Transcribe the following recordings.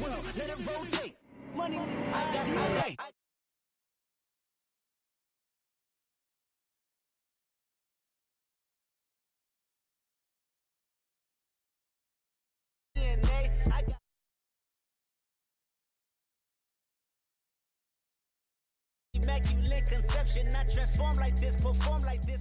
world, let it rotate. Money, I got DNA. Immaculate conception, not transform like this, perform like this.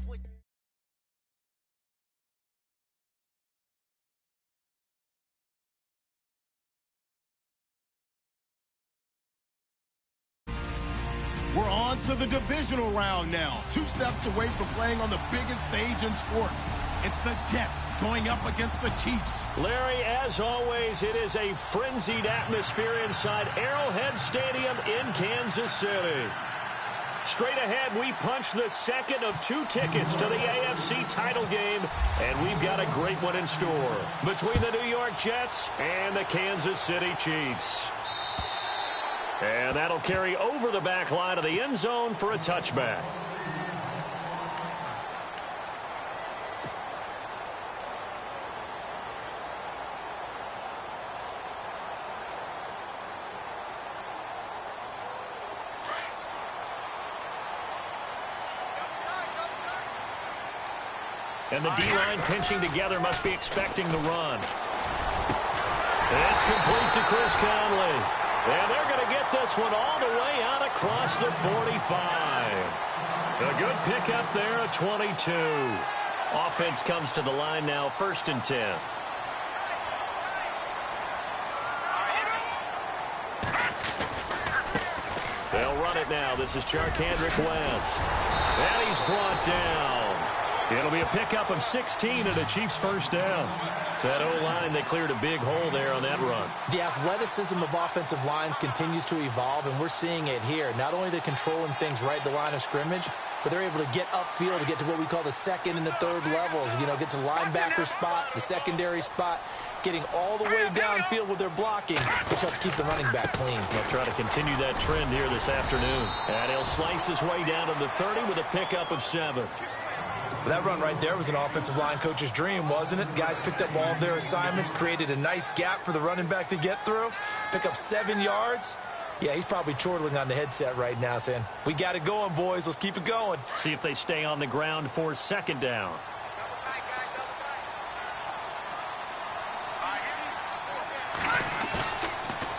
We're on to the divisional round now. 2 steps away from playing on the biggest stage in sports. It's the Jets going up against the Chiefs. Larry, as always, it is a frenzied atmosphere inside Arrowhead Stadium in Kansas City. Straight ahead, we punch the second of 2 tickets to the AFC title game, and we've got a great one in store between the New York Jets and the Kansas City Chiefs. And that'll carry over the back line of the end zone for a touchback. And the D-line pinching together must be expecting the run. It's complete to Chris Conley. And they're going to get this one all the way out across the 45. A good pickup there at 22. Offense comes to the line now, 1st and 10. They'll run it now. This is Charkandrick West. And he's brought down. It'll be a pickup of 16 and a Chiefs first down. That O-line, they cleared a big hole there on that run. The athleticism of offensive lines continues to evolve, and we're seeing it here. Not only are they controlling things right at the line of scrimmage, but they're able to get upfield to get to what we call the 2nd and the 3rd levels. You know, get to the linebacker spot, the secondary spot, getting all the way downfield with their blocking, which helps keep the running back clean. They'll try to continue that trend here this afternoon. And he'll slice his way down to the 30 with a pickup of 7. That run right there was an offensive line coach's dream, wasn't it? Guys picked up all of their assignments, created a nice gap for the running back to get through, pick up 7 yards. Yeah, he's probably chortling on the headset right now saying, we got it going, boys. Let's keep it going. See if they stay on the ground for 2nd down.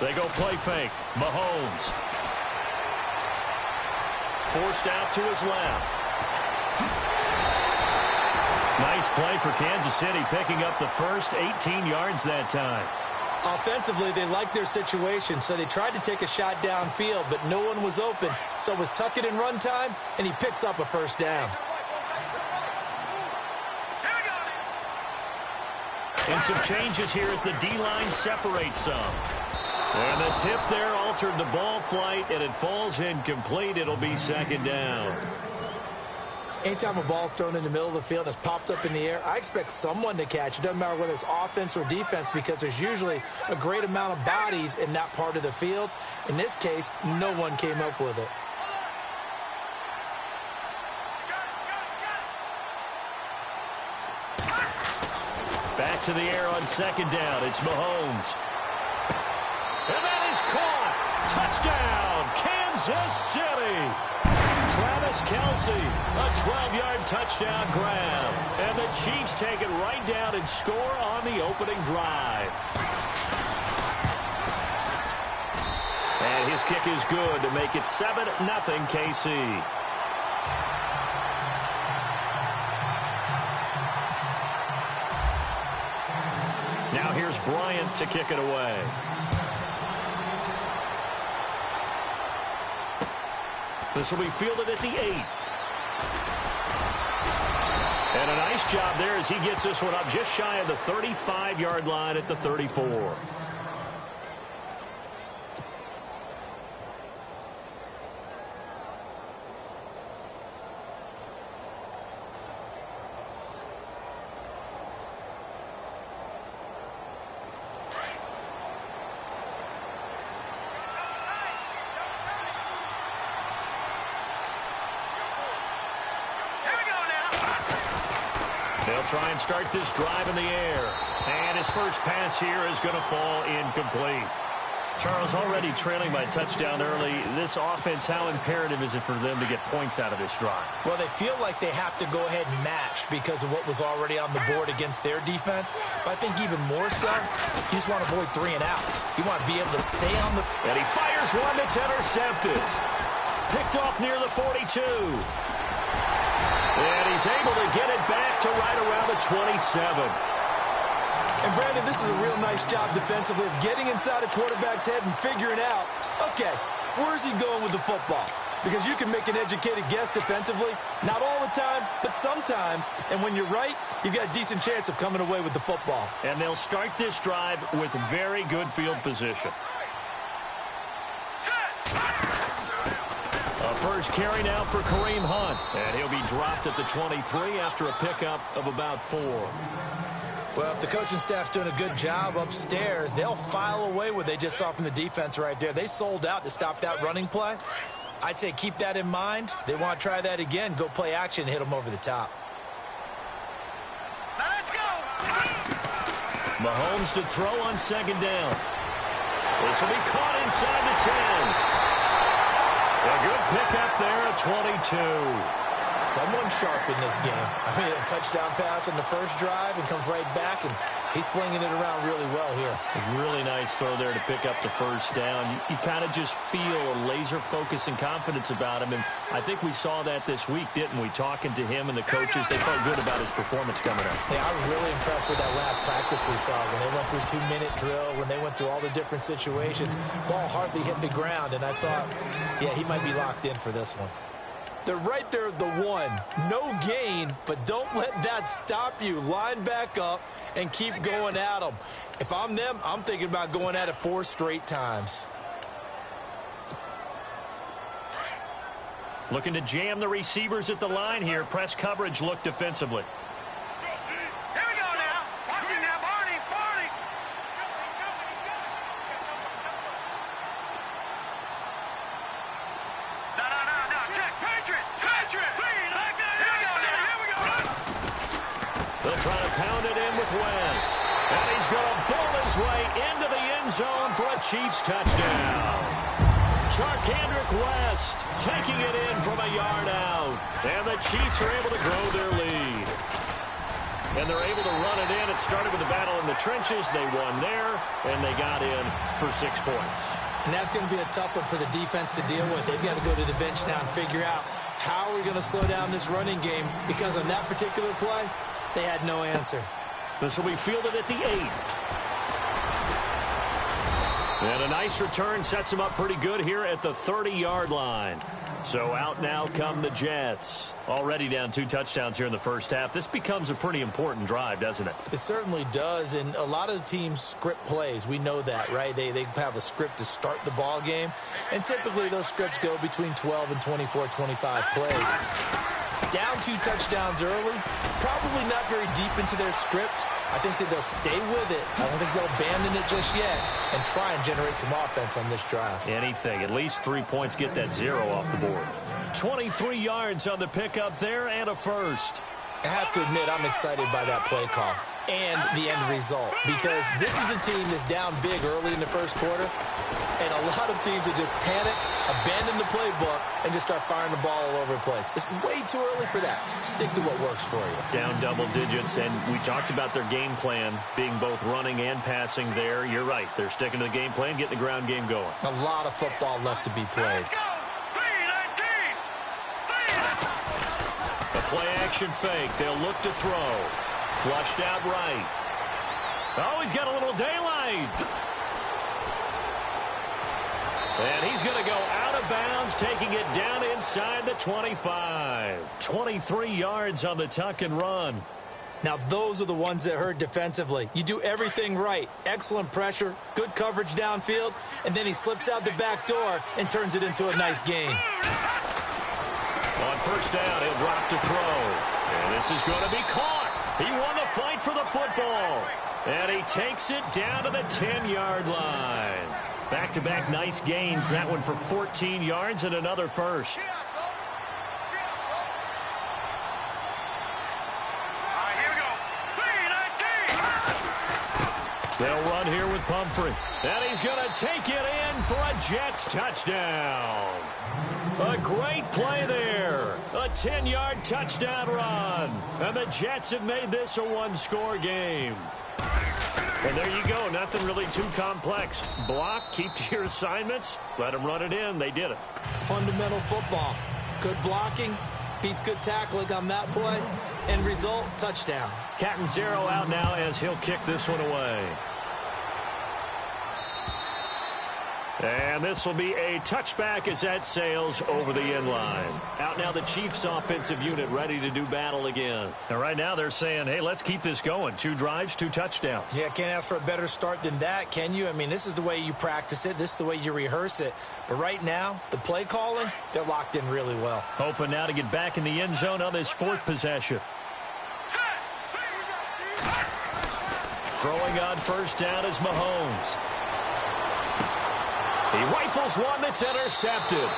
They go play fake. Mahomes. Forced out to his left. Nice play for Kansas City, picking up the first 18 yards that time. Offensively, they liked their situation, so they tried to take a shot downfield, but no one was open. So it was tuck it in run time, and he picks up a first down. And some changes here as the D-line separates some. And the tip there altered the ball flight, and it falls incomplete. It'll be 2nd down. Anytime a ball's thrown in the middle of the field and it's popped up in the air, I expect someone to catch. It doesn't matter whether it's offense or defense because there's usually a great amount of bodies in that part of the field. In this case, no one came up with it. Back to the air on 2nd down. It's Mahomes. And that is caught. Touchdown, Kansas City. Travis Kelce, a 12-yard touchdown grab. And the Chiefs take it right down and score on the opening drive. And his kick is good to make it 7-0 KC. Now here's Bryant to kick it away. This will be fielded at the 8. And a nice job there as he gets this one up just shy of the 35-yard line at the 34. They'll try and start this drive in the air. And his first pass here is going to fall incomplete. Charles, already trailing by touchdown early. This offense, how imperative is it for them to get points out of this drive? Well, they feel like they have to go ahead and match because of what was already on the board against their defense. But I think even more so, you just want to avoid 3 and outs. You want to be able to stay on the... And he fires one that's intercepted. Picked off near the 42. And he's able to get it back to right around the 27. And, Brandon, this is a real nice job defensively of getting inside a quarterback's head and figuring out, okay, where's he going with the football? Because you can make an educated guess defensively, not all the time, but sometimes. And when you're right, you've got a decent chance of coming away with the football. And they'll start this drive with very good field position. A first carry now for Kareem Hunt. And he'll be dropped at the 23 after a pickup of about 4. Well, if the coaching staff's doing a good job upstairs, they'll file away what they just saw from the defense right there. They sold out to stop that running play. I'd say keep that in mind. They want to try that again. Go play action and hit them over the top. Let's go! Mahomes to throw on second down. This will be caught inside the 10. A good pickup there at 22. Someone sharp in this game. I mean, a touchdown pass on the first drive and comes right back, and he's flinging it around really well here. A really nice throw there to pick up the first down. You kind of just feel a laser focus and confidence about him, and I think we saw that this week, didn't we? Talking to him and the coaches, they felt good about his performance coming up. Yeah, I was really impressed with that last practice we saw when they went through 2-minute drill, when they went through all the different situations. Ball hardly hit the ground, and I thought, yeah, he might be locked in for this one. They're right there at the 1. No gain, but don't let that stop you. Line back up and keep going at them. If I'm them, I'm thinking about going at it 4 straight times. Looking to jam the receivers at the line here. Press coverage look defensively. Here we go now. Watch it now, Barney. Barney. No. Check. Patriot. Like that. Here we go. They'll try to pound it in with West. And he's going to bull his way into the end zone for a Chiefs touchdown. Charkandrick West taking it in from a yard out. And the Chiefs are able to grow their lead. And they're able to run it in. It started with a battle in the trenches. They won there, and they got in for 6 points. And that's going to be a tough one for the defense to deal with. They've got to go to the bench now and figure out how are we going to slow down this running game, because on that particular play, they had no answer. This will be fielded at the 8. And a nice return sets him up pretty good here at the 30-yard line. So out now come the Jets. Already down 2 touchdowns here in the first half. This becomes a pretty important drive, doesn't it? It certainly does, and a lot of the teams script plays. We know that, right? They have a script to start the ball game, and typically those scripts go between 12 and 24, 25 plays. Down 2 touchdowns early, probably not very deep into their script. I think that they'll stay with it. I don't think they'll abandon it just yet and try and generate some offense on this drive. Anything. At least 3 points, get that 0 off the board. 23 yards on the pickup there and a first. I have to admit, I'm excited by that play call and the end result, because this is a team that's down big early in the first quarter, and a lot of teams will just panic, abandon the playbook, and just start firing the ball all over the place. It's way too early for that. Stick to what works for you. Down double digits, and we talked about their game plan being both running and passing there. You're right. They're sticking to the game plan, getting the ground game going. A lot of football left to be played. A play-action fake. They'll look to throw. Flushed out right. Oh, he's got a little daylight. And he's going to go out of bounds, taking it down inside the 25. 23 yards on the tuck and run. Now, those are the ones that hurt defensively. You do everything right. Excellent pressure, good coverage downfield, and then he slips out the back door and turns it into a nice gain. On first down, he'll drop to throw. And this is going to be caught. He won the fight for the football. And he takes it down to the 10-yard line. Back-to-back nice gains. That one for 14 yards and another first. They'll run here with Pumphrey. And he's going to take it in for a Jets touchdown. A great play there. A 10-yard touchdown run. And the Jets have made this a one-score game. And there you go. Nothing really too complex. Block, keep to your assignments, let them run it in. They did it. Fundamental football. Good blocking beats good tackling on that play. End result, touchdown. Catanzaro out now as he'll kick this one away. And this will be a touchback as that sails over the end line. Out now the Chiefs offensive unit ready to do battle again. And right now they're saying, hey, let's keep this going. 2 drives, 2 touchdowns. Yeah, can't ask for a better start than that, can you? I mean, this is the way you practice it. This is the way you rehearse it. But right now, the play calling, they're locked in really well. Hoping now to get back in the end zone on this 4th possession. Throwing on first down is Mahomes. He rifles one that's intercepted.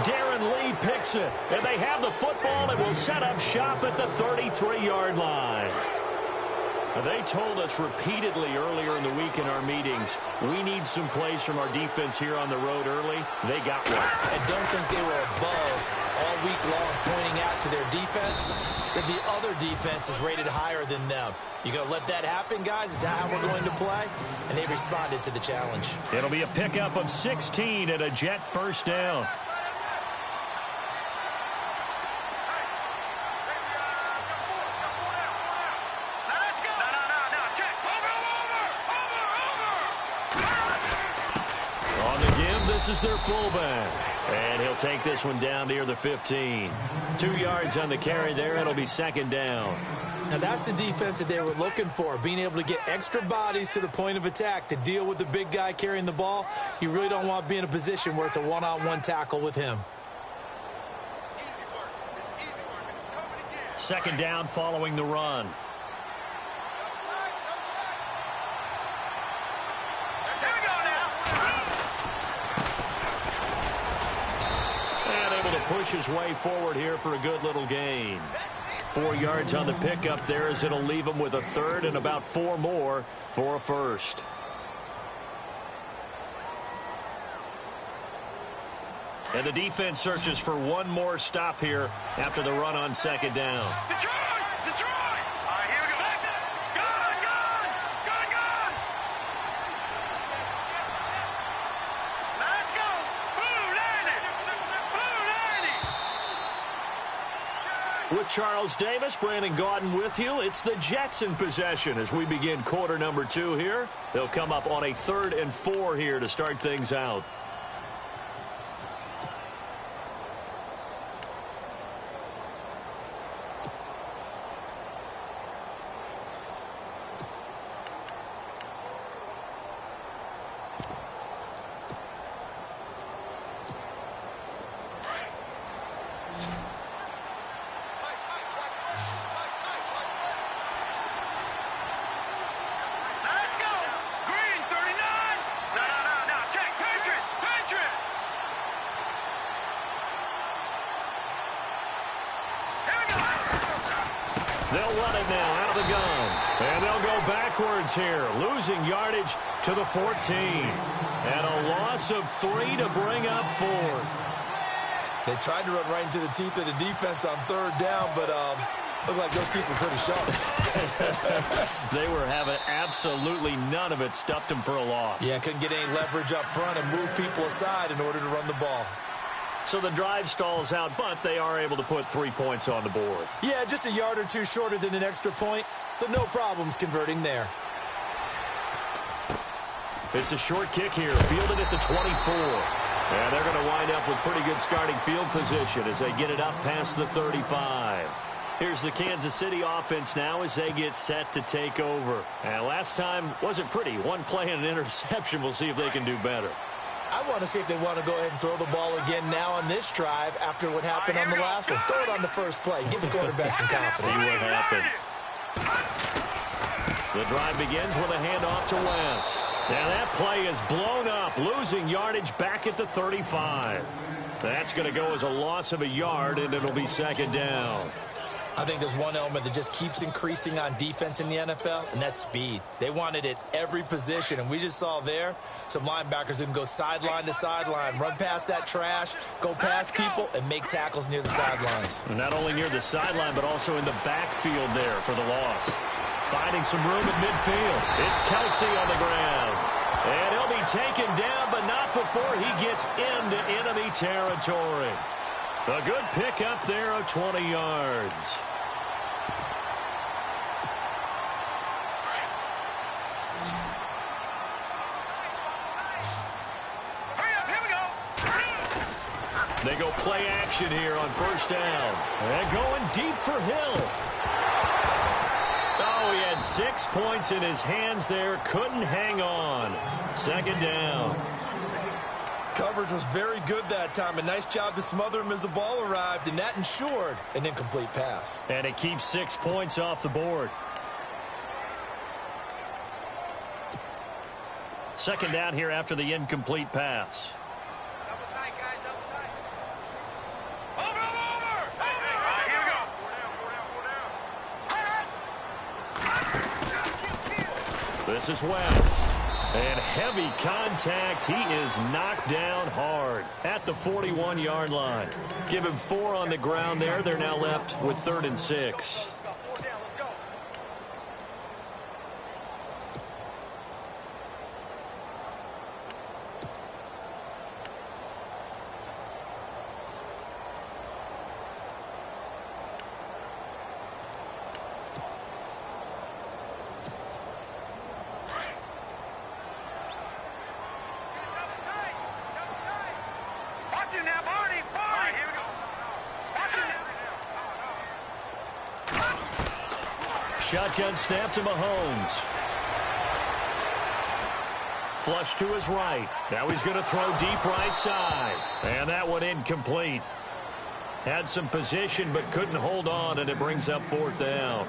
Darren Lee picks it. And they have the football and will set up shop at the 33-yard line. They told us repeatedly earlier in the week in our meetings, we need some plays from our defense here on the road early. They got one. I don't think they were above all week long pointing out to their defense that the other defense is rated higher than them. You going to let that happen, guys? Is that how we're going to play? And they responded to the challenge. It'll be a pickup of 16 and a Jet first down. This is their fullback. And he'll take this one down near the 15. 2 yards on the carry there. It'll be second down. Now that's the defense that they were looking for, being able to get extra bodies to the point of attack to deal with the big guy carrying the ball. You really don't want to be in a position where it's a one-on-one tackle with him. Second down following the run. Push his way forward here for a good little gain. 4 yards on the pickup there as it'll leave him with a 3rd and about 4 more for a first. And the defense searches for one more stop here after the run on second down. Detroit! Detroit! All right, here we go. Gone! Gone! Gone! Gone! Let's go! With Charles Davis, Brandon Gaudin with you. It's the Jets in possession as we begin quarter number 2 here. They'll come up on a 3rd and 4 here to start things out. They'll run it now out of the gun. And they'll go backwards here, losing yardage to the 14. And a loss of 3 to bring up 4. They tried to run right into the teeth of the defense on 3rd down, but looked like those teeth were pretty sharp. They were having absolutely none of it. Stuffed them for a loss. Yeah, couldn't get any leverage up front and move people aside in order to run the ball. So the drive stalls out, but they are able to put 3 points on the board. Yeah, just a yard or 2 shorter than an extra point, so no problems converting there. It's a short kick here, fielded at the 24. And they're going to wind up with pretty good starting field position as they get it up past the 35. Here's the Kansas City offense now as they get set to take over. And last time wasn't pretty. One play and an interception. We'll see if they can do better. I want to see if they want to go ahead and throw the ball again now on this drive after what happened on the last one. Throw it on the first play. Give the quarterback some confidence. See what happens. The drive begins with a handoff to West. Now that play is blown up, losing yardage back at the 35. That's going to go as a loss of a yard, and it'll be second down. I think there's one element that just keeps increasing on defense in the NFL, and that's speed. They want it at every position, and we just saw there some linebackers who can go sideline to sideline, run past that trash, go past people, and make tackles near the sidelines. Not only near the sideline, but also in the backfield there for the loss. Finding some room at midfield. It's Kelsey on the ground. And he'll be taken down, but not before he gets into enemy territory. A good pickup there of 20 yards. They go play action here on first down. And going deep for Hill. Oh, he had 6 points in his hands there. Couldn't hang on. Second down. Coverage was very good that time. A nice job to smother him as the ball arrived, and that ensured an incomplete pass. And it keeps 6 points off the board. Second down here after the incomplete pass. Double tight, guys, double tight. Over, over! Hey, here we go. This is West. And heavy contact. He is knocked down hard at the 41-yard line. Give him 4 on the ground there. They're now left with 3rd and 6. Shotgun snap to Mahomes. Flush to his right. Now he's going to throw deep right side. And that one incomplete. Had some position but couldn't hold on, and it brings up 4th down.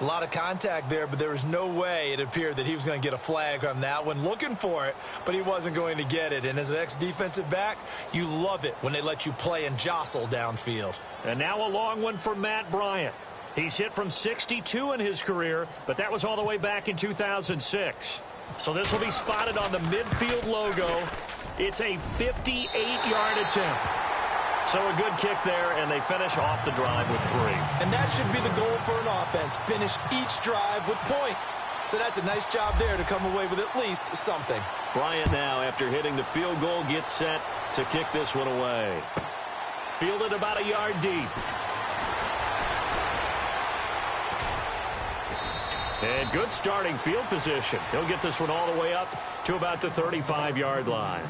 A lot of contact there, but there was no way it appeared that he was going to get a flag on that one. Looking for it, but he wasn't going to get it. And as an ex-defensive back, you love it when they let you play and jostle downfield. And now a long one for Matt Bryant. He's hit from 62 in his career, but that was all the way back in 2006. So this will be spotted on the midfield logo. It's a 58-yard attempt. So a good kick there, and they finish off the drive with 3. And that should be the goal for an offense. Finish each drive with points. So that's a nice job there to come away with at least something. Bryant now, after hitting the field goal, gets set to kick this one away. Fielded about a yard deep. And good starting field position. He'll get this one all the way up to about the 35-yard line.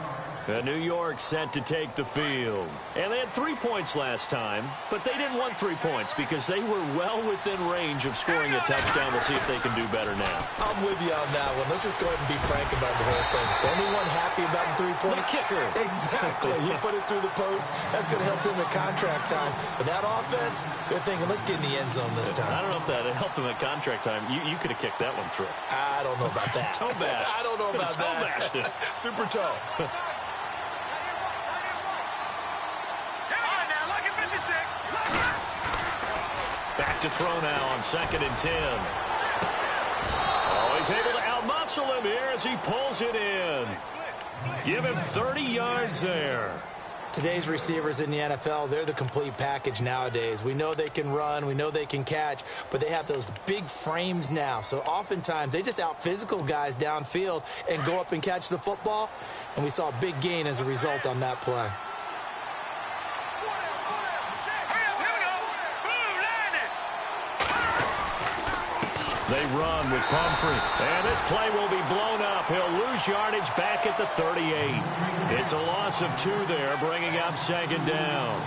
New York set to take the field. And they had 3 points last time, but they didn't want 3 points because they were well within range of scoring a touchdown. We'll see if they can do better now. I'm with you on that one. Let's just go ahead and be frank about the whole thing. The only one happy about the 3-point? The kicker. Exactly. He put it through the post. That's going to help him at contract time. But that offense, they're thinking, let's get in the end zone this time. I don't know if that helped him at contract time. You could have kicked that one through. I don't know about that. Toe bash. I don't know about toe that. Bashed it. Super toe. Back to throw now on 2nd and 10. Oh, he's able to outmuscle him here as he pulls it in. Give him 30 yards there. Today's receivers in the NFL, they're the complete package nowadays. We know they can run, we know they can catch, but they have those big frames now. So oftentimes they just out-physical guys downfield and go up and catch the football. And we saw a big gain as a result on that play. They run with Pumphrey. And this play will be blown up. He'll lose yardage back at the 38. It's a loss of 2 there, bringing up 2nd down.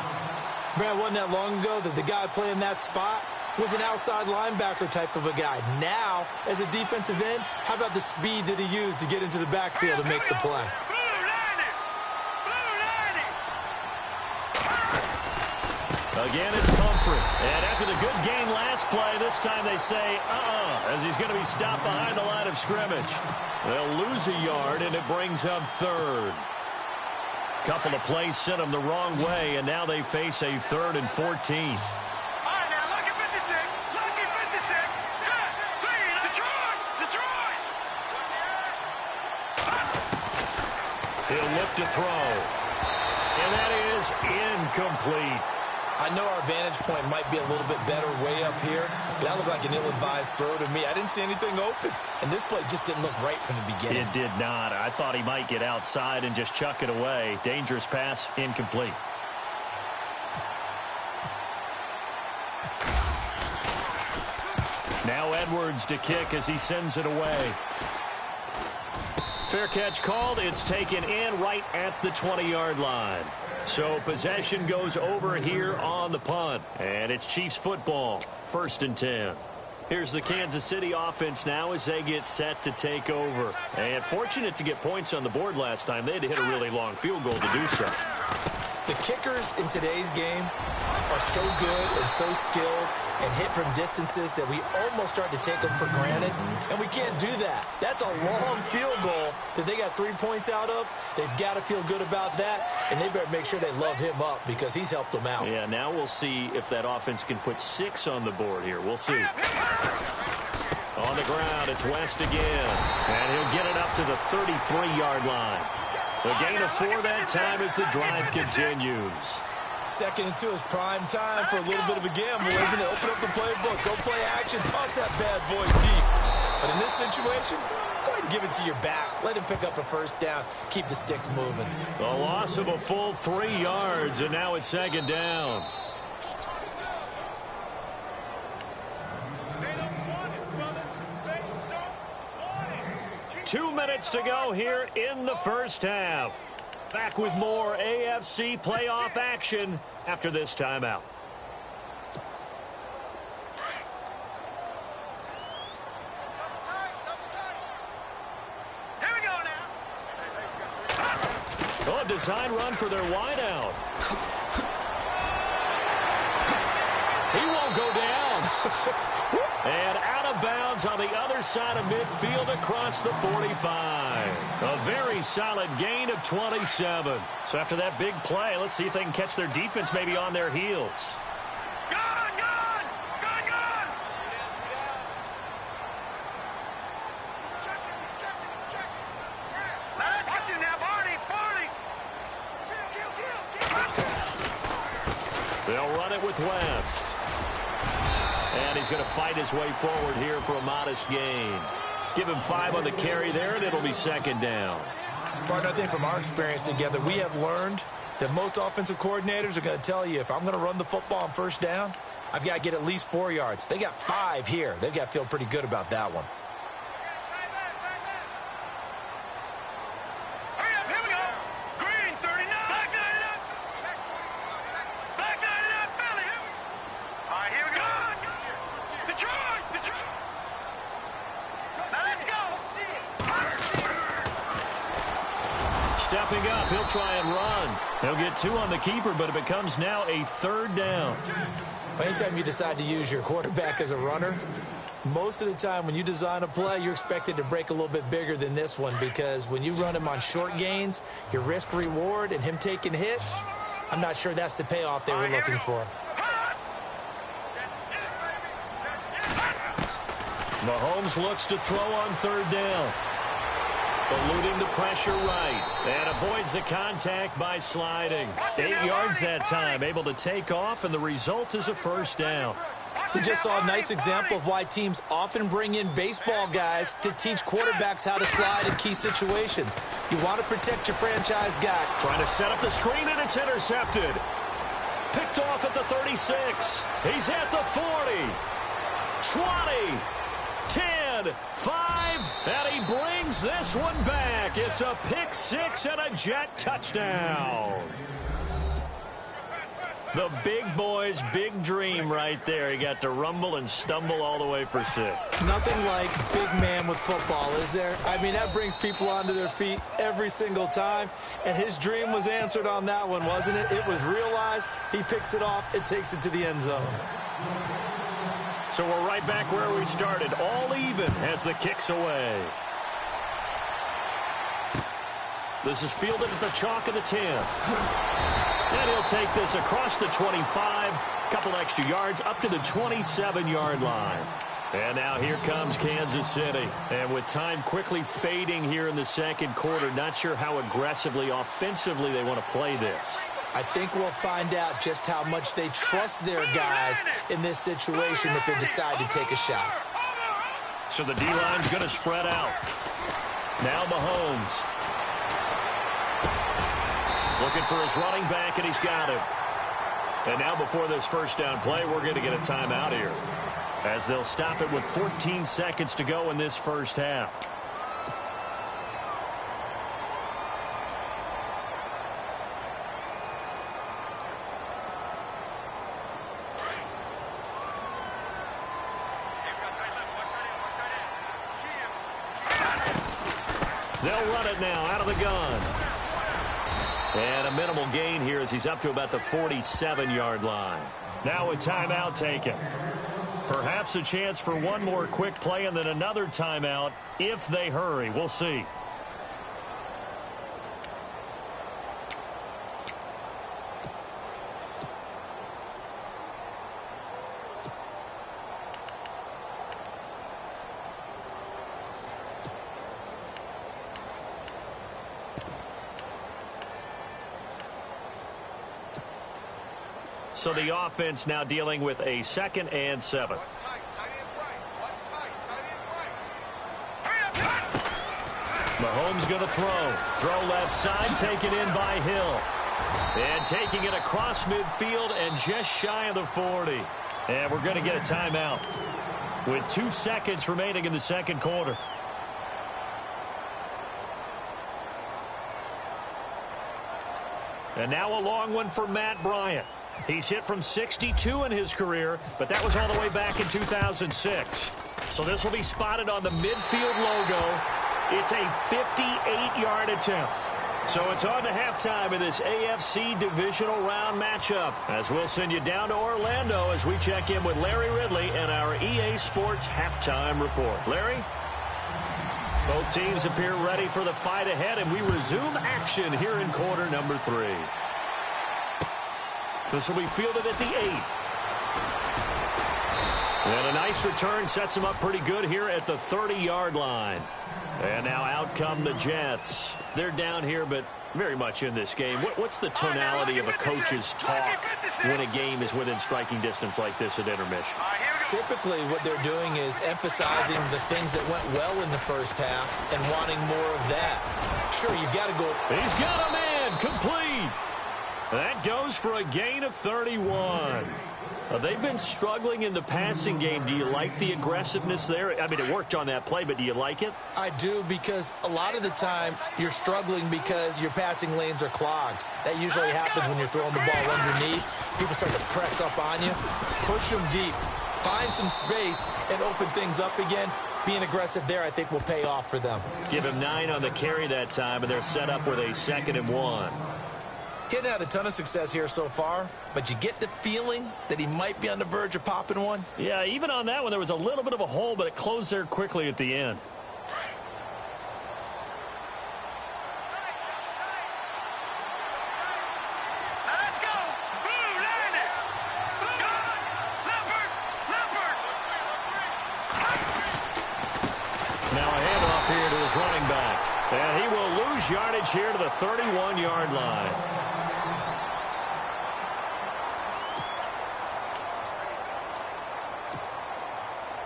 Brad, wasn't that long ago that the guy playing that spot was an outside linebacker type of a guy? Now, as a defensive end, how about the speed that he used to get into the backfield and make the play? Again, it's Pumphrey. And after the good game last play, this time they say, as he's going to be stopped behind the line of scrimmage. They'll lose a yard, and it brings up 3rd. Couple of plays sent them the wrong way, and now they face a 3rd and 14. flip to throw. And that is incomplete. I know our vantage point might be a little bit better way up here, but that looked like an ill-advised throw to me. I didn't see anything open, and this play just didn't look right from the beginning. It did not. I thought he might get outside and just chuck it away. Dangerous pass, incomplete. Now Edwards to kick as he sends it away. Fair catch called. It's taken in right at the 20-yard line. So possession goes over here on the punt. And it's Chiefs football. 1st and 10. Here's the Kansas City offense now as they get set to take over. And fortunate to get points on the board last time. They had to hit a really long field goal to do so. The kickers in today's game are so good and so skilled and hit from distances that we almost start to take them for granted, and we can't do that. That's a long field goal that they got 3 points out of. They've got to feel good about that, and they better make sure they love him up because he's helped them out. Yeah, now we'll see if that offense can put 6 on the board here. We'll see. On the ground, it's West again, and he'll get it up to the 33-yard line. The gain of 4 that time as the drive continues. 2nd and 2 is prime time for a little bit of a gamble, isn't it? Open up the playbook, go play action, toss that bad boy deep. But in this situation, go ahead and give it to your back. Let him pick up a 1st down. Keep the sticks moving. A loss of a full 3 yards, and now it's 2nd down. Two minutes to go here in the first half. Back with more AFC playoff action after this timeout. Here we go now. Oh, design run for their wideout. He won't go down. And out of bounds on the other side of midfield across the 45. A very solid gain of 27. So after that big play, let's see if they can catch their defense maybe on their heels. Gone, gone, gone, gone. Let's get you now, Barney, Barney. They'll run it with West. And he's going to fight his way forward here for a modest gain. Give him 5 on the carry there, and it'll be 2nd down. Partner, I think from our experience together, we have learned that most offensive coordinators are going to tell you, if I'm going to run the football on 1st down, I've got to get at least 4 yards. They got 5 here. They've got to feel pretty good about that one. Hurry up, here we go. Green, 39. Back 99. Back 99, Philly. All right, here we go. Detroit, Detroit. Now let's go. Stepping up, he'll try and run. He'll get 2 on the keeper, but it becomes now a 3rd down. Anytime you decide to use your quarterback as a runner, most of the time when you design a play, you're expected to break a little bit bigger than this one, because when you run him on short gains, your risk-reward and him taking hits, I'm not sure that's the payoff they were looking for. Mahomes looks to throw on 3rd down. Eluding the pressure right. And avoids the contact by sliding. 8 yards that time. Able to take off, and the result is a 1st down. We just saw a nice example of why teams often bring in baseball guys to teach quarterbacks how to slide in key situations. You want to protect your franchise guy. Trying to set up the screen, and it's intercepted. Picked off at the 36. He's at the 40. 20. 10, 5, and he brings this one back. It's a pick 6 and a Jet touchdown. The big boy's big dream right there. He got to rumble and stumble all the way for 6. Nothing like big man with football, is there? I mean, that brings people onto their feet every single time, and his dream was answered on that one, wasn't it? It was realized. He picks it off and takes it to the end zone. So we're right back where we started, all even as the kick's away. This is fielded at the chalk of the 10. And he'll take this across the 25, couple extra yards up to the 27-yard line. And now here comes Kansas City. And with time quickly fading here in the second quarter, not sure how aggressively, offensively they want to play this. I think we'll find out just how much they trust their guys in this situation if they decide to take a shot. So the D-line's going to spread out. Now Mahomes. Looking for his running back, and he's got him. And now before this first down play, we're going to get a timeout here, as they'll stop it with 14 seconds to go in this first half. They'll run it now out of the gun. And a minimal gain here as he's up to about the 47-yard line. Now a timeout taken. Perhaps a chance for one more quick play and then another timeout if they hurry. We'll see. So the offense now dealing with a 2nd and 7. Mahomes going to throw. Throw left side, taken in by Hill. And taking it across midfield and just shy of the 40. And we're going to get a timeout with 2 seconds remaining in the second quarter. And now a long one for Matt Bryant. He's hit from 62 in his career, but that was all the way back in 2006. So this will be spotted on the midfield logo. It's a 58-yard attempt. So it's on to halftime in this AFC divisional round matchup, as we'll send you down to Orlando as we check in with Larry Ridley and our EA Sports halftime report. Larry? Both teams appear ready for the fight ahead, and we resume action here in quarter number 3. This will be fielded at the 8. And a nice return sets him up pretty good here at the 30-yard line. And now out come the Jets. They're down here, but very much in this game. What's the tonality of a coach's talk when a game is within striking distance like this at intermission? Typically, what they're doing is emphasizing the things that went well in the first half and wanting more of that. Sure, you've got to go. He's got a man complete. That goes for a gain of 31. They've been struggling in the passing game. Do you like the aggressiveness there? I mean, it worked on that play, but do you like it? I do, because a lot of the time you're struggling because your passing lanes are clogged. That usually happens when you're throwing the ball underneath. People start to press up on you. Push them deep. Find some space and open things up again. Being aggressive there, I think, will pay off for them. Give him 9 on the carry that time, and they're set up with a 2nd and 1. Getting out a ton of success here so far, but you get the feeling that he might be on the verge of popping one. Yeah, even on that one, there was a little bit of a hole, but it closed there quickly at the end. Let's go! Blue, land it! Leopard! Now a handoff here to his running back. And he will lose yardage here to the 31-yard line.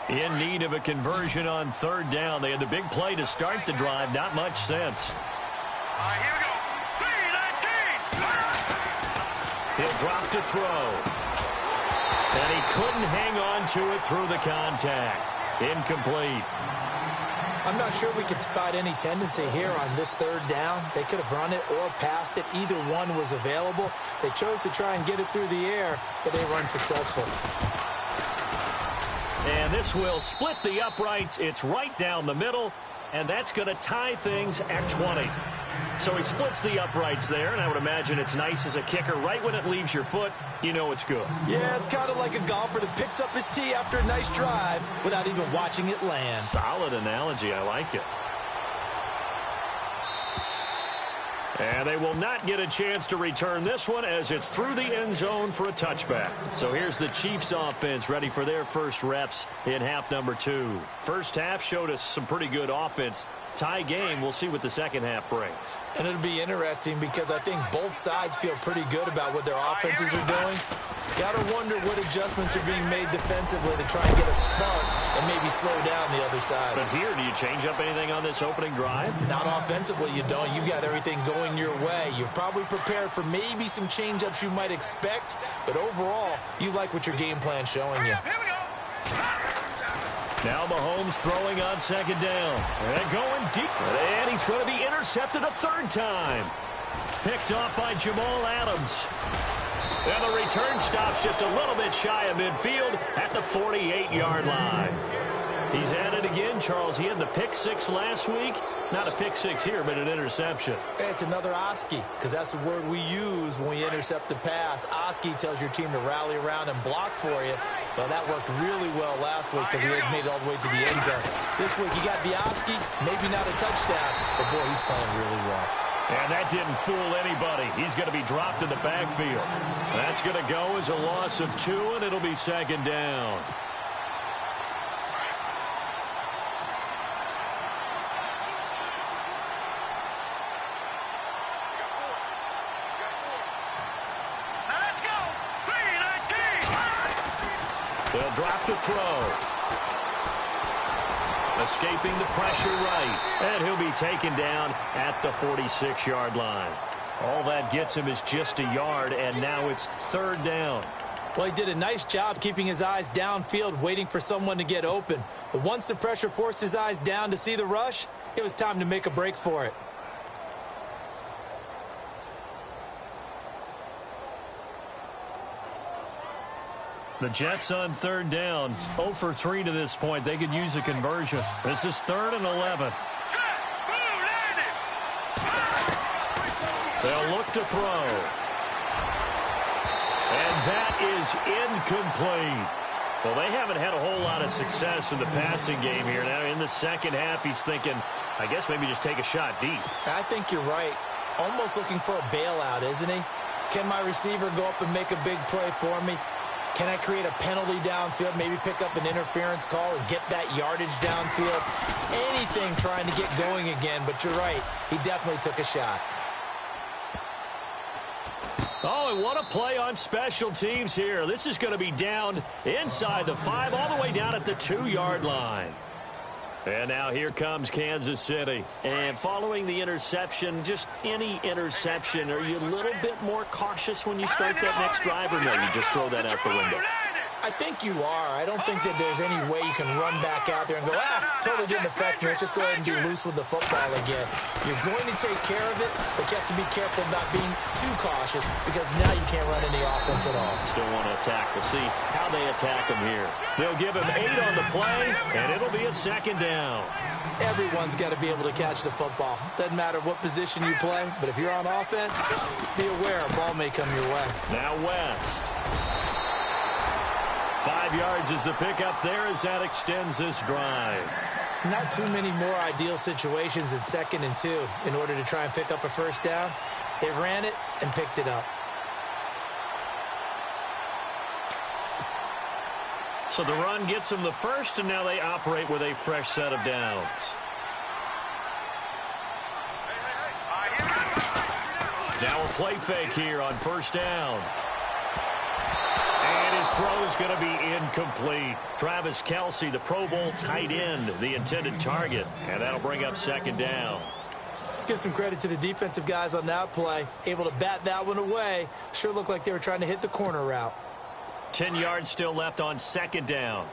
In need of a conversion on 3rd down. They had the big play to start the drive. Not much sense. All right, here we go. He'll drop to throw. And he couldn't hang on to it through the contact. Incomplete. I'm not sure we could spot any tendency here on this 3rd down. They could have run it or passed it. Either one was available. They chose to try and get it through the air, but they were unsuccessful. And this will split the uprights. It's right down the middle, and that's going to tie things at 20. So he splits the uprights there, and I would imagine it's nice as a kicker. Right when it leaves your foot, you know it's good. Yeah, it's kind of like a golfer that picks up his tee after a nice drive without even watching it land. Solid analogy. I like it. And they will not get a chance to return this one as it's through the end zone for a touchback. So here's the Chiefs offense ready for their first reps in half number 2. First half showed us some pretty good offense. Tie game. We'll see what the second half brings. And it'll be interesting because I think both sides feel pretty good about what their offenses are doing. Got to wonder what adjustments are being made defensively to try and get a spark and maybe slow down the other side. But here, do you change up anything on this opening drive? Not offensively, you don't. You've got everything going your way. You've probably prepared for maybe some change-ups you might expect, but overall, you like what your game plan's showing you. Here we go. Now Mahomes throwing on second down. And going deep. And he's going to be intercepted a third time. Picked off by Jamal Adams. And the return stops just a little bit shy of midfield at the 48-yard line. He's at it again, Charles. He had the pick 6 last week. Not a pick 6 here, but an interception. It's another Oski, because that's the word we use when we intercept a pass. Oski tells your team to rally around and block for you. Well, that worked really well last week because he had made it all the way to the end zone. This week, he got the Oski, maybe not a touchdown, but boy, he's playing really well. And that didn't fool anybody. He's going to be dropped in the backfield. That's going to go as a loss of 2, and it'll be second down. Now let's go. 3-19. They'll drop to throw. Escaping the pressure right. And he'll be taken down at the 46-yard line. All that gets him is just a yard, and now it's third down. Well, he did a nice job keeping his eyes downfield, waiting for someone to get open. But once the pressure forced his eyes down to see the rush, it was time to make a break for it. The Jets on third down. 0 for 3 to this point. They could use a conversion. This is 3rd and 11. They'll look to throw. And that is incomplete. Well, they haven't had a whole lot of success in the passing game here. Now, in the second half, he's thinking, I guess maybe just take a shot deep. I think you're right. Almost looking for a bailout, isn't he? Can my receiver go up and make a big play for me? Can I create a penalty downfield, maybe pick up an interference call and get that yardage downfield? Anything trying to get going again, but you're right. He definitely took a shot. Oh, and what a play on special teams here. This is going to be down inside the 5, all the way down at the 2-yard line. And now here comes Kansas City. And following the interception, just any interception, are you a little bit more cautious when you start that next drive, or no, you just throw that out the window? I think you are. I don't think that there's any way you can run back out there and go, totally didn't affect me. Let's just go ahead and be loose with the football again. You're going to take care of it, but you have to be careful about being too cautious because now you can't run any offense at all. Still want to attack. We'll see how they attack him here. They'll give him 8 on the play, and it'll be a second down. Everyone's got to be able to catch the football. Doesn't matter what position you play, but if you're on offense, be aware a ball may come your way. Now West. 5 yards is the pickup there as that extends this drive. Not too many more ideal situations in 2nd and 2 in order to try and pick up a first down. They ran it and picked it up. So the run gets them the first, and now they operate with a fresh set of downs. Now a play fake here on first down. And his throw is going to be incomplete. Travis Kelce, the Pro Bowl tight end, the intended target. And that'll bring up second down. Let's give some credit to the defensive guys on that play. Able to bat that one away. Sure looked like they were trying to hit the corner route. 10 yards still left on second down.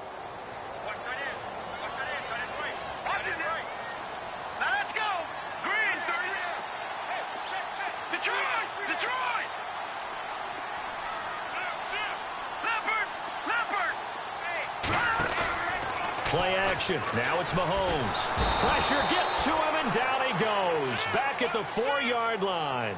Now let's go. Green 30. Detroit. Leopard. Play action. Now it's Mahomes. Pressure gets to him, and down he goes. Back at the 4-yard line.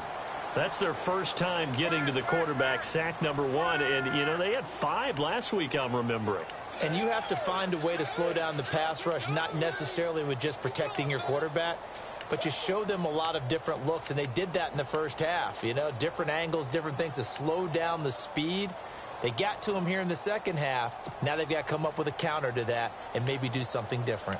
That's their first time getting to the quarterback, sack number 1. And, you know, they had 5 last week, I'm remembering. And you have to find a way to slow down the pass rush, not necessarily with just protecting your quarterback. but you show them a lot of different looks, and they did that in the first half. You know, different angles, different things to slow down the speed. They got to him here in the second half. Now they've got to come up with a counter to that and maybe do something different.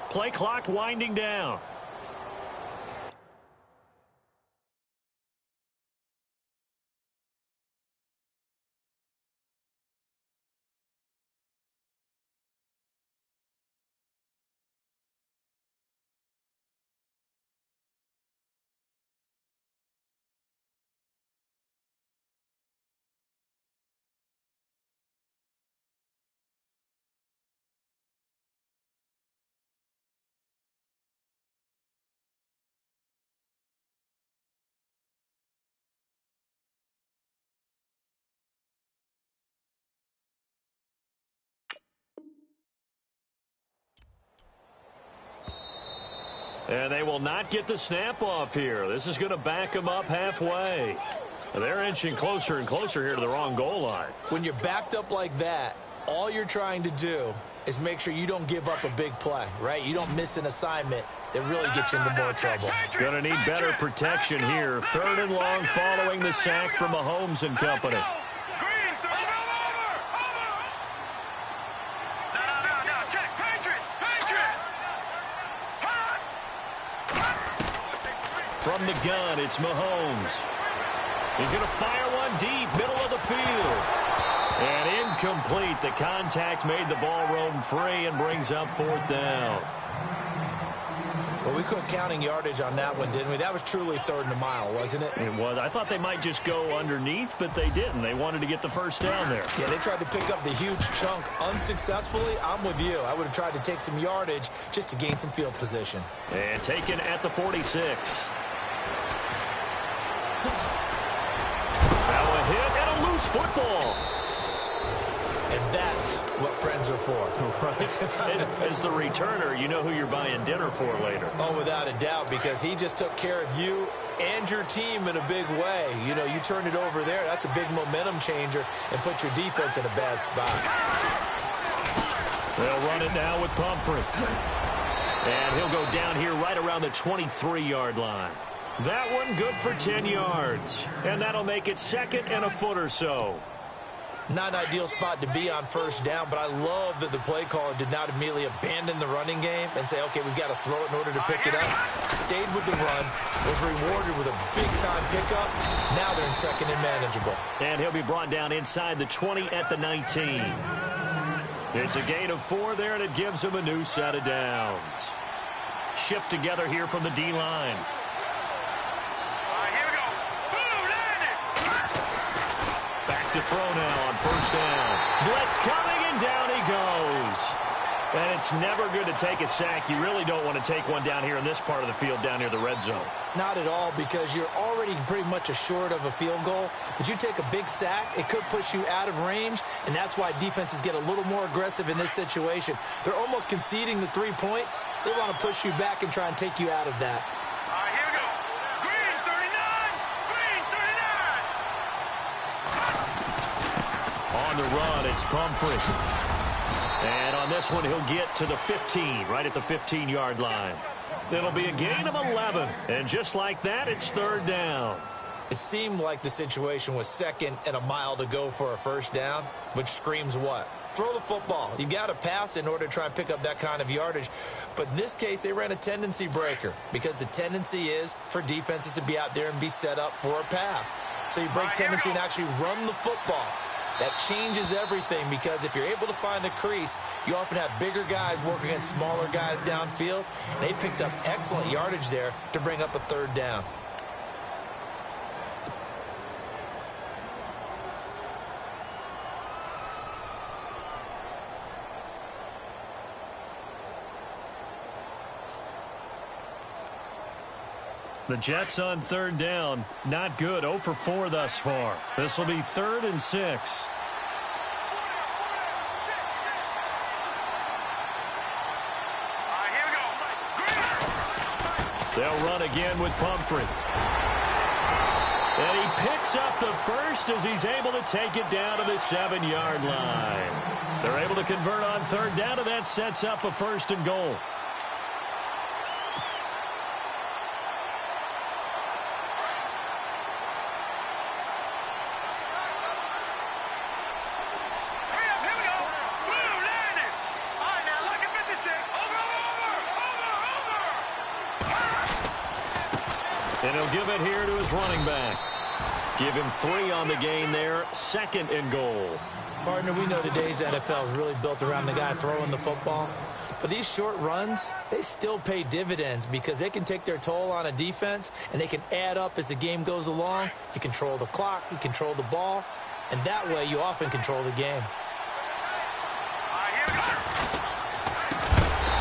Play clock winding down. And they will not get the snap off here. This is going to back them up halfway. They're inching closer and closer here to the wrong goal line. When you're backed up like that, all you're trying to do is make sure you don't give up a big play, right? You don't miss an assignment that really gets you into more trouble. Going to need better protection here. 3rd and long following the sack from Mahomes and company. From the gun, it's Mahomes. He's going to fire one deep, middle of the field. And incomplete. The contact made the ball roam free and brings up 4th down. Well, we quit counting yardage on that one, didn't we? That was truly 3rd and a mile, wasn't it? It was. I thought they might just go underneath, but they didn't. They wanted to get the first down there. Yeah, they tried to pick up the huge chunk unsuccessfully. I'm with you. I would have tried to take some yardage just to gain some field position. And taken at the 46. Now a hit and a loose football. And that's what friends are for. Right. As the returner, you know who you're buying dinner for later. Oh, without a doubt, because he just took care of you and your team in a big way. You know, you turned it over there. That's a big momentum changer and put your defense in a bad spot. They'll run it now with Pumphrey. And he'll go down here right around the 23-yard line. That one good for 10 yards. And that'll make it 2nd and a foot or so. Not an ideal spot to be on first down, but I love that the play caller did not immediately abandon the running game and say, okay, we've got to throw it in order to pick it up. Stayed with the run, was rewarded with a big-time pickup. Now they're in 2nd and manageable. And he'll be brought down inside the 20 at the 19. It's a gain of 4 there, and it gives him a new set of downs. Shift together here from the D-line. To throw now on first down. Blitz coming, and down he goes. And it's never good to take a sack. You really don't want to take one down here in this part of the field down near the red zone. Not at all, because you're already pretty much assured of a field goal. But you take a big sack, it could push you out of range, and that's why defenses get a little more aggressive in this situation. They're almost conceding the 3 points. They want to push you back and try and take you out of that. On the run, it's Pumphrey. And on this one, he'll get to the 15, right at the 15-yard line. It'll be a gain of 11. And just like that, it's 3rd down. It seemed like the situation was 2nd and a mile to go for a first down, which screams what? Throw the football. You got to pass in order to try and pick up that kind of yardage. But in this case, they ran a tendency breaker because the tendency is for defenses to be out there and be set up for a pass. So you break tendency and actually run the football. That changes everything, because if you're able to find a crease, you often have bigger guys work against smaller guys downfield. They picked up excellent yardage there to bring up a 3rd down. The Jets on 3rd down. Not good. 0 for 4 thus far. This will be 3rd and 6. They'll run again with Pumphrey. And he picks up the first as he's able to take it down to the 7-yard line. They're able to convert on third down, and that sets up a 1st and goal. And he'll give it here to his running back. Give him 3 on the gain there. 2nd and goal. Partner, we know today's NFL is really built around the guy throwing the football. But these short runs, they still pay dividends because they can take their toll on a defense, and they can add up as the game goes along. You control the clock, you control the ball, and that way you often control the game.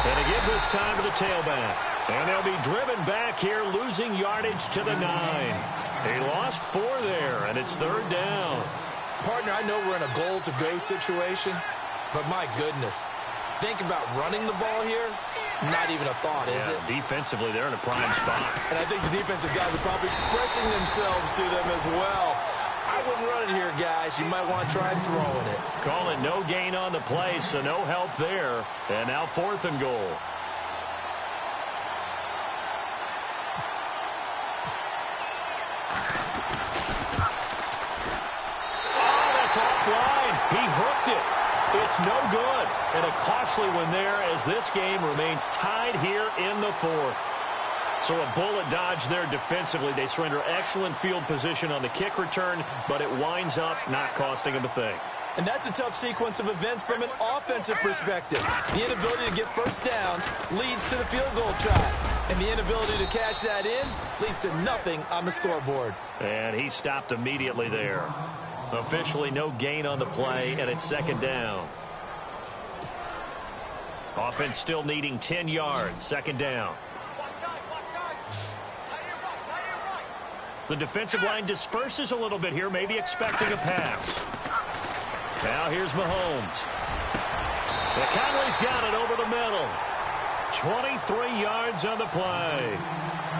And to give this time to the tailback. And they'll be driven back here, losing yardage to the 9. He lost 4 there, and it's 3rd down. Partner, I know we're in a goal-to-go situation, but my goodness, think about running the ball here. Not even a thought, is it? Defensively, they're in a prime spot. And I think the defensive guys are probably expressing themselves to them as well. I wouldn't run it here, guys. You might want to try throwing it. Call it no gain on the play, so no help there. And now 4th and goal. Offline. He hooked it. It's no good. And a costly one there as this game remains tied here in the 4th. So a bullet dodge there defensively. They surrender excellent field position on the kick return, but it winds up not costing them a thing. And that's a tough sequence of events from an offensive perspective. The inability to get first downs leads to the field goal try. And the inability to cash that in leads to nothing on the scoreboard. And he stopped immediately there. Officially no gain on the play, and it's 2nd down. Offense still needing 10 yards, 2nd down. The defensive line disperses a little bit here, maybe expecting a pass. Now here's Mahomes. Conley's got it over the middle. 23 yards on the play.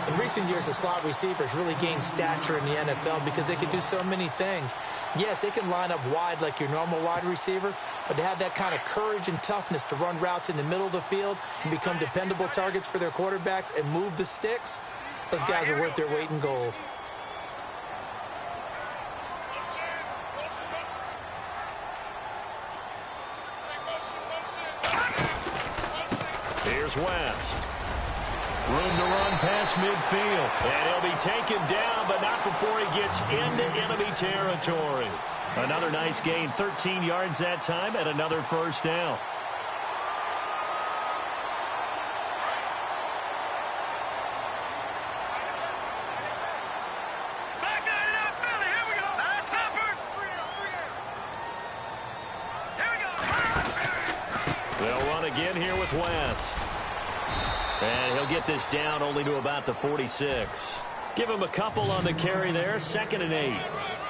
In recent years, the slot receivers really gained stature in the NFL because they can do so many things. Yes, they can line up wide like your normal wide receiver, but to have that kind of courage and toughness to run routes in the middle of the field and become dependable targets for their quarterbacks and move the sticks, those guys are worth their weight in gold. Here's West. Room to run past midfield. And he'll be taken down, but not before he gets into enemy territory. Another nice gain, 13 yards that time, and another 1st down. They'll run again here with West. And he'll get this down only to about the 46. Give him a couple on the carry there, 2nd and 8.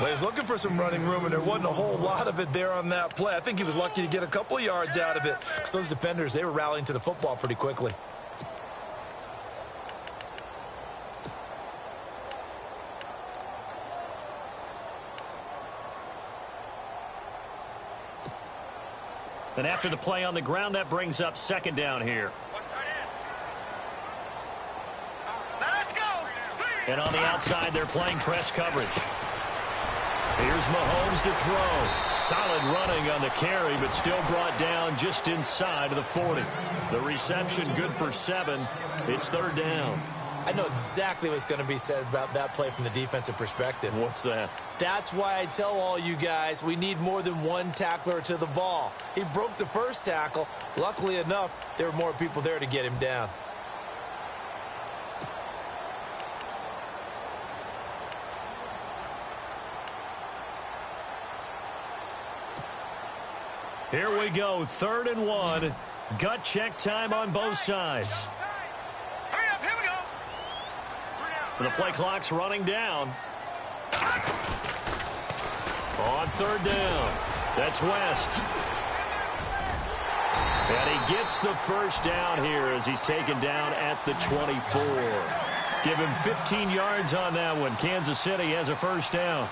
Well, he's looking for some running room, and there wasn't a whole lot of it there on that play. I think he was lucky to get a couple of yards out of it because those defenders, they were rallying to the football pretty quickly. And after the play on the ground, that brings up 2nd down here. And on the outside, they're playing press coverage. Here's Mahomes to throw. Solid running on the carry, but still brought down just inside of the 40. The reception good for 7. It's 3rd down. I know exactly what's going to be said about that play from the defensive perspective. What's that? That's why I tell all you guys we need more than one tackler to the ball. He broke the first tackle. Luckily enough, there were more people there to get him down. Here we go, 3rd and 1. Gut check time on both sides. Hurry up, here we go. The play clock's running down. On 3rd down. That's West. And he gets the 1st down here as he's taken down at the 24. Give him 15 yards on that one. Kansas City has a first down.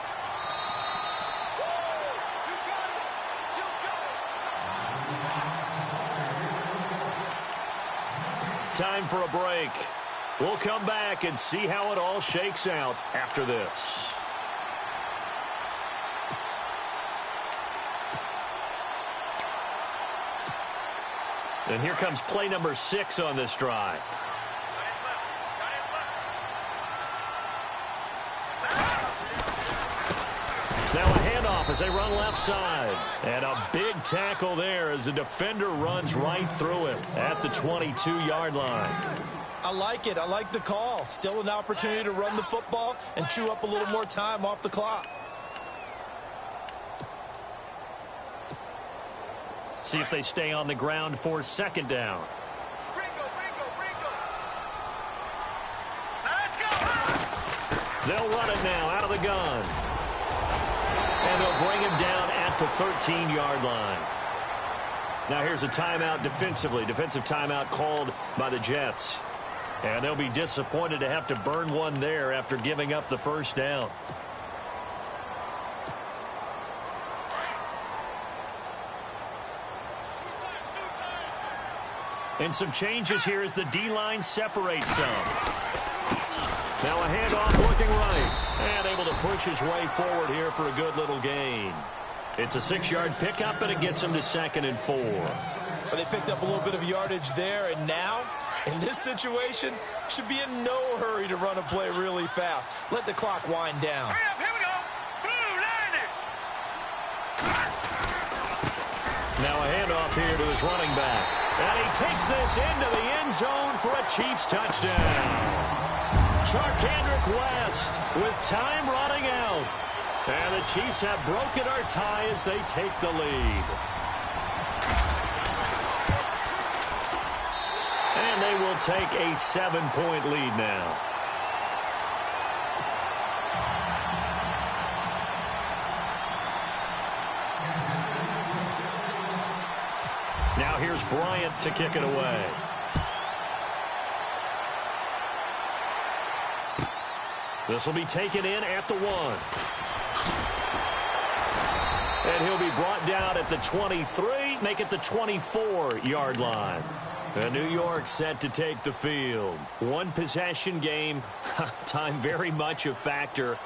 Time for a break. We'll come back and see how it all shakes out after this. And here comes play number 6 on this drive. Now a handoff as they run left side. And a big tackle there as the defender runs right through him at the 22-yard line. I like it. I like the call. Still an opportunity to run the football and chew up a little more time off the clock. See if they stay on the ground for second down. They'll run it now out of the gun. And they'll bring him down at the 13-yard line. Now here's a timeout defensively. Defensive timeout called by the Jets. And they'll be disappointed to have to burn one there after giving up the first down. And some changes here as the D-line separates some. Now a handoff looking right. And able to push his way forward here for a good little gain. It's a 6-yard pickup, and it gets him to 2nd and 4. But they picked up a little bit of yardage there, and now, in this situation, should be in no hurry to run a play really fast. Let the clock wind down. Hurry up, here we go. Blue, line it. Now a handoff here to his running back. And he takes this into the end zone for a Chiefs touchdown. Charkandrick West with time running out. And the Chiefs have broken our tie as they take the lead. And they will take a 7-point lead now. Now here's Bryant to kick it away. This will be taken in at the 1. And he'll be brought down at the 23, make it the 24-yard line. And New York set to take the field. One possession game, time very much a factor.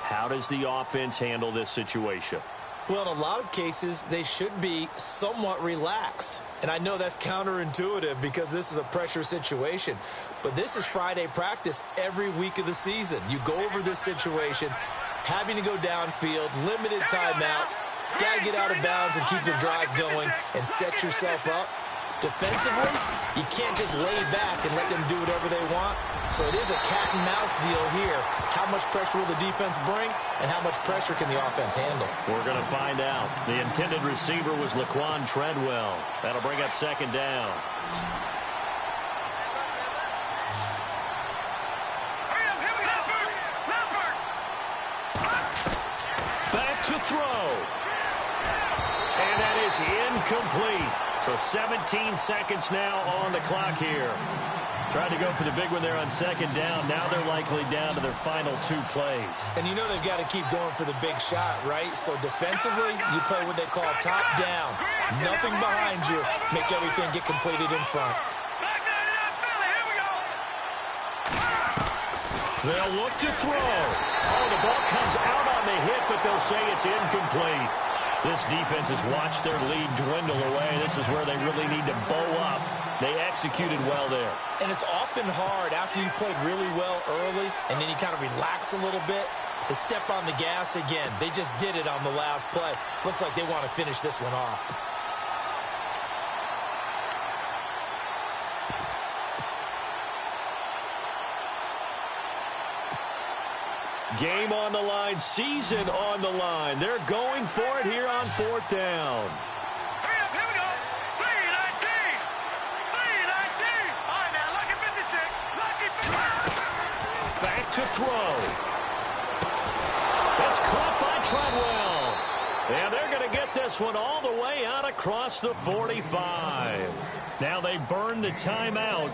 How does the offense handle this situation? Well, in a lot of cases, they should be somewhat relaxed. And I know that's counterintuitive because this is a pressure situation. But this is Friday practice every week of the season. You go over this situation, having to go downfield, limited timeouts, got to get out of bounds and keep the drive going and set yourself up. Defensively, you can't just lay back and let them do whatever they want. So it is a cat-and-mouse deal here. How much pressure will the defense bring, and how much pressure can the offense handle? We're going to find out. The intended receiver was Laquan Treadwell. That'll bring up 2nd down. Back to throw. And that is incomplete. So 17 seconds now on the clock here. Tried to go for the big one there on 2nd down. Now they're likely down to their final 2 plays. And you know they've got to keep going for the big shot, right? So defensively, you play what they call top down. Nothing behind you. Make everything get completed in front. They'll look to throw. Oh, the ball comes out on the hit, but they'll say it's incomplete. This defense has watched their lead dwindle away. This is where they really need to bow up. They executed well there. And it's often hard after you've played really well early and then you kind of relax a little bit to step on the gas again. They just did it on the last play. Looks like they want to finish this one off. Game on the line, season on the line. They're going for it here on 4th down. Hurry up, here we go. 3-19. 3-19. All right, now, lucky 56. Lucky 56. Back to throw. It's caught by Treadwell. And they're going to get this one all the way out across the 45. Now they burn the timeout.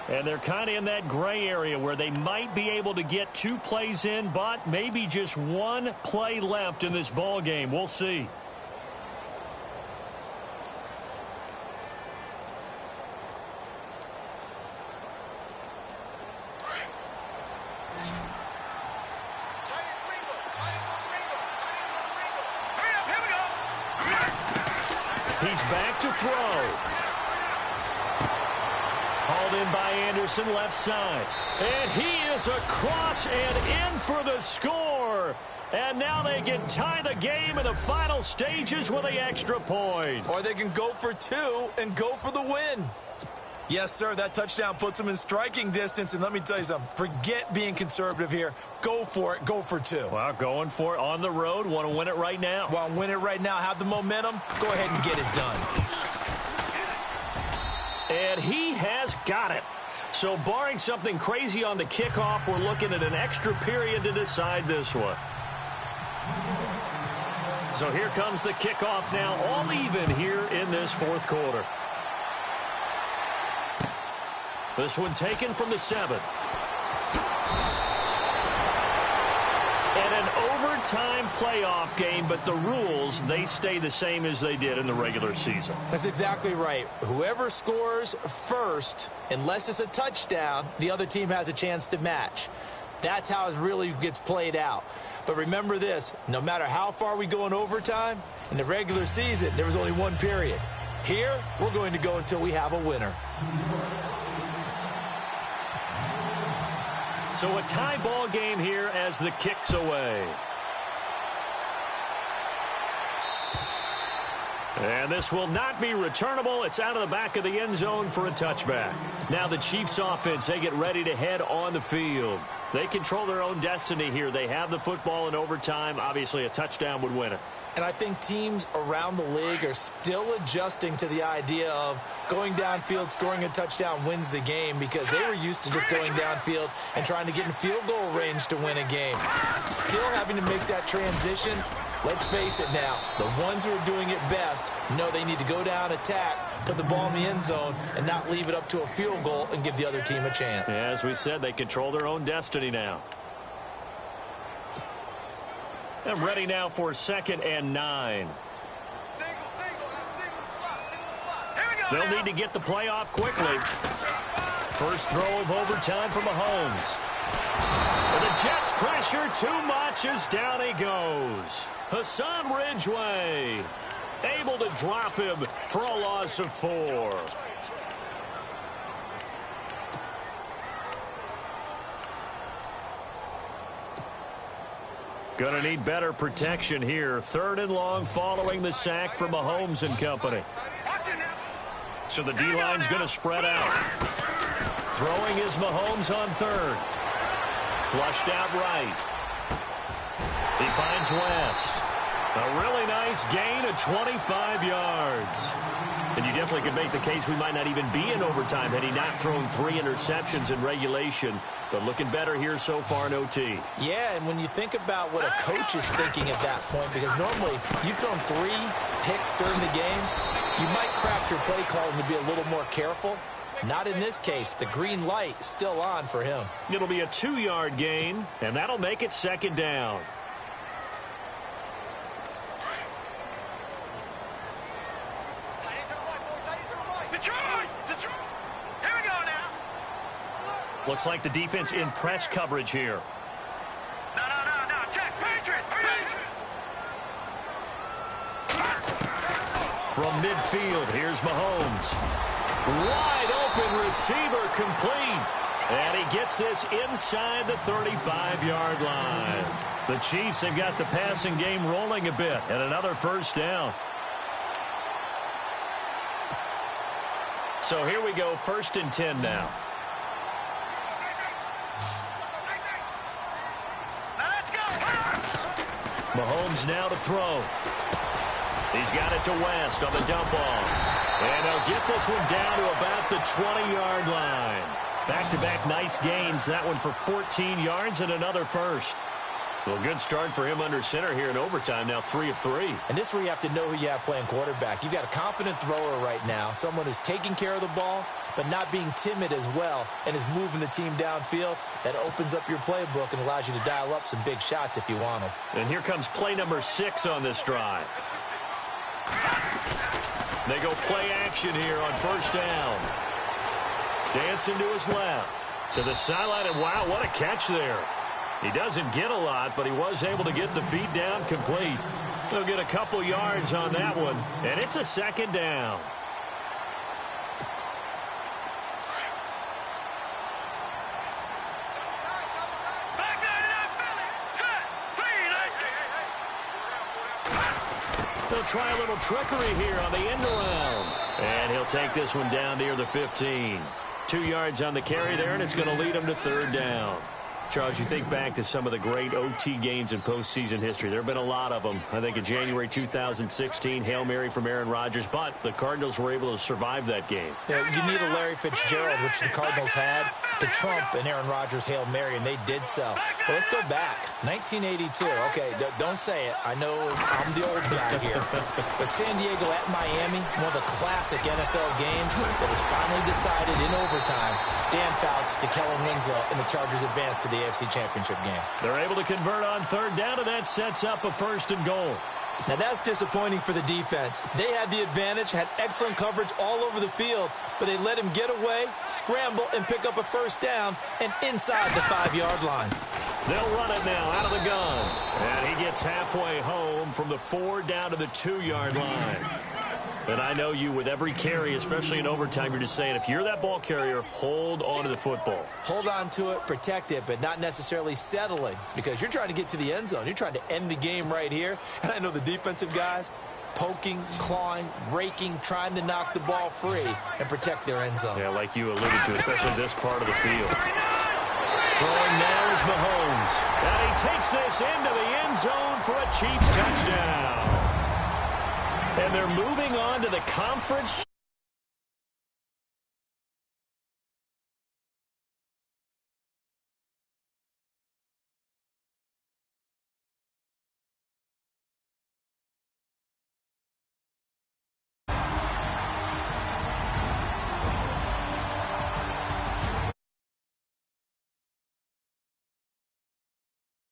And they're kind of in that gray area where they might be able to get 2 plays in, but maybe just 1 play left in this ball game. We'll see. He's back to throw. Hauled in by Anderson, left side. And he is across and in for the score. And now they can tie the game in the final stages with the extra point. Or they can go for 2 and go for the win. Yes, sir, that touchdown puts them in striking distance. And let me tell you something, forget being conservative here. Go for it, go for 2. Well, going for it on the road. Want to win it right now. Well, win it right now, have the momentum. Go ahead and get it done. And he has got it. So barring something crazy on the kickoff, we're looking at an extra period to decide this one. So here comes the kickoff now, all even here in this 4th quarter. This one taken from the 7. And an overtime playoff game, but the rules, they stay the same as they did in the regular season. That's exactly right. Whoever scores first, unless it's a touchdown, the other team has a chance to match. That's how it really gets played out. But remember this, no matter how far we go in overtime, in the regular season, there was only 1 period. Here, we're going to go until we have a winner. So a tie ball game here as the kick's away. And this will not be returnable. It's out of the back of the end zone for a touchback. Now the Chiefs offense, they get ready to head on the field. They control their own destiny here. They have the football in overtime. Obviously, a touchdown would win it. And I think teams around the league are still adjusting to the idea of going downfield, scoring a touchdown wins the game, because they were used to just going downfield and trying to get in field goal range to win a game. Still having to make that transition. Let's face it now, the ones who are doing it best know they need to go down, attack, put the ball in the end zone, and not leave it up to a field goal and give the other team a chance. As we said, they control their own destiny now. And ready now for 2nd and 9. They'll need to get the play off quickly. First throw of overtime for Mahomes. And the Jets pressure too much as down he goes. Hassan Ridgeway able to drop him for a loss of 4. Going to need better protection here. 3rd and long following the sack for Mahomes and company. So the D-line's going to spread out. Throwing is Mahomes on 3rd. Flushed out right. He finds West. A really nice gain of 25 yards. And you definitely could make the case we might not even be in overtime had he not thrown 3 interceptions in regulation. But looking better here so far in OT. Yeah, and when you think about what a coach is thinking at that point, because normally you've thrown 3 picks during the game, you might craft your play calling to be a little more careful. Not in this case. The green light still on for him. It'll be a 2-yard gain, and that'll make it 2nd down. Looks like the defense in press coverage here. No. Check. Patriot. From midfield, here's Mahomes. Wide open receiver complete. And he gets this inside the 35-yard line. The Chiefs have got the passing game rolling a bit. And another 1st down. So here we go, 1st and 10 now. Mahomes now to throw. He's got it to West on the dump off. And they'll get this one down to about the 20-yard line. Back-to-back nice gains. That one for 14 yards and another 1st. Well, good start for him under center here in overtime. Now 3 of 3. And this is where you have to know who you have playing quarterback. You've got a confident thrower right now, someone who's taking care of the ball, but not being timid as well, and is moving the team downfield. That opens up your playbook and allows you to dial up some big shots if you want them. And here comes play number 6 on this drive. They go play action here on first down. Dancing to his left. To the sideline, and wow, what a catch there. He doesn't get a lot, but he was able to get the feet down complete. He'll get a couple yards on that one, and it's a second down. They'll try a little trickery here on the end around. And he'll take this one down near the 15. 2 yards on the carry there, and it's going to lead him to third down. Charles, you think back to some of the great OT games in postseason history. There have been a lot of them. I think in January 2016, Hail Mary from Aaron Rodgers, but the Cardinals were able to survive that game. Yeah, you need a Larry Fitzgerald, which the Cardinals had, to trump an Aaron Rodgers Hail Mary, and they did so. But let's go back. 1982. Okay, don't say it. I know I'm the old guy here. But San Diego at Miami, one of the classic NFL games that was finally decided in overtime. Dan Fouts to Kellen Winslow, and the Chargers advanced to the AFC Championship game. They're able to convert on third down, and that sets up a first and goal. Now, that's disappointing for the defense. They had the advantage, had excellent coverage all over the field, but they let him get away, scramble, and pick up a first down, and inside the 5-yard line. They'll run it now out of the gun. And he gets halfway home from the 4 down to the 2-yard line. And I know you, with every carry, especially in overtime, you're just saying, if you're that ball carrier, hold on to the football. Hold on to it, protect it, but not necessarily settling, because you're trying to get to the end zone. You're trying to end the game right here. And I know the defensive guys poking, clawing, raking, trying to knock the ball free and protect their end zone. Yeah, like you alluded to, especially this part of the field. Throwing now is Mahomes. And he takes this into the end zone for a Chiefs touchdown. And they're moving on to the conference